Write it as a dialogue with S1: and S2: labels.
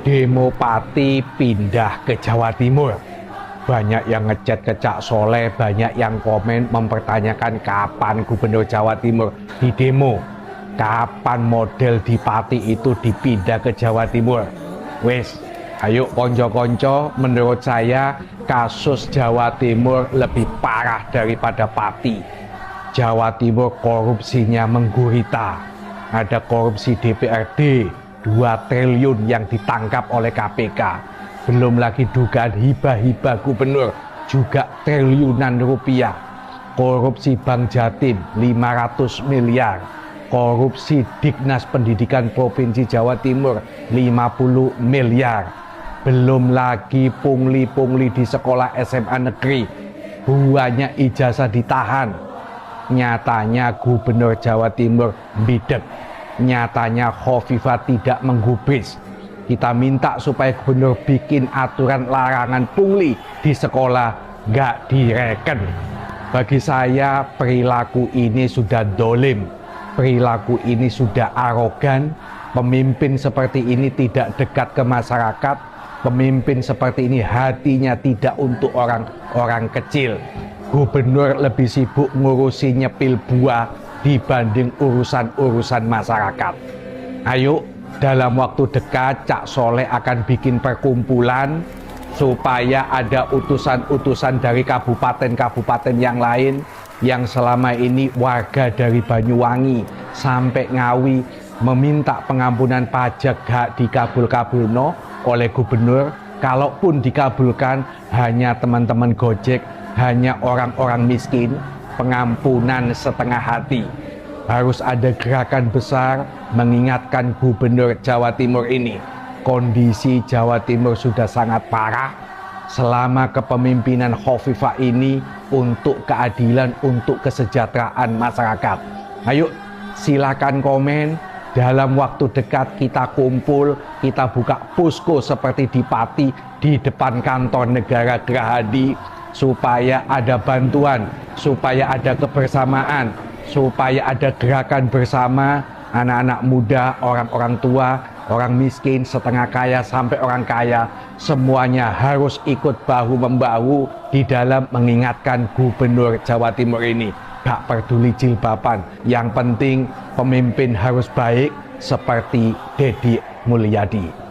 S1: Demo Pati pindah ke Jawa Timur. Banyak yang ngechat ke Cak Soleh, banyak yang komen mempertanyakan kapan Gubernur Jawa Timur di demo. Kapan model di Pati itu dipindah ke Jawa Timur? Wes, ayo konco-konco, menurut saya kasus Jawa Timur lebih parah daripada Pati. Jawa Timur korupsinya menggurita. Ada korupsi DPRD 2 triliun yang ditangkap oleh KPK. Belum lagi dugaan hibah-hibah gubernur juga triliunan rupiah. Korupsi Bank Jatim 500 miliar. Korupsi Dignas Pendidikan Provinsi Jawa Timur 50 miliar. Belum lagi pungli-pungli di sekolah SMA negeri. Buahnya ijazah ditahan. Nyatanya Gubernur Jawa Timur bidek. Nyatanya Khofifah tidak menggubris. Kita minta supaya gubernur bikin aturan larangan pungli di sekolah, nggak direken. Bagi saya perilaku ini sudah dolim, perilaku ini sudah arogan. Pemimpin seperti ini tidak dekat ke masyarakat. Pemimpin seperti ini hatinya tidak untuk orang-orang kecil. Gubernur lebih sibuk ngurusi nyepil buah dibanding urusan-urusan masyarakat. Ayo, dalam waktu dekat Cak Soleh akan bikin perkumpulan supaya ada utusan-utusan dari kabupaten-kabupaten yang lain yang selama ini warga dari Banyuwangi sampai Ngawi meminta pengampunan pajak gak dikabul-kabulno oleh gubernur. Kalaupun dikabulkan, hanya teman-teman Gojek, hanya orang-orang miskin. Pengampunan setengah hati. Harus ada gerakan besar mengingatkan Gubernur Jawa Timur ini. Kondisi Jawa Timur sudah sangat parah. Selama kepemimpinan Khofifah ini untuk keadilan, untuk kesejahteraan masyarakat. Ayo silakan komen. Dalam waktu dekat kita kumpul, kita buka posko seperti di Pati di depan kantor negara Gerahadi, supaya ada bantuan, supaya ada kebersamaan, supaya ada gerakan bersama anak-anak muda, orang-orang tua, orang miskin, setengah kaya sampai orang kaya, semuanya harus ikut bahu-membahu di dalam mengingatkan Gubernur Jawa Timur ini. Gak peduli jilbaban, yang penting pemimpin harus baik seperti Deddy Mulyadi.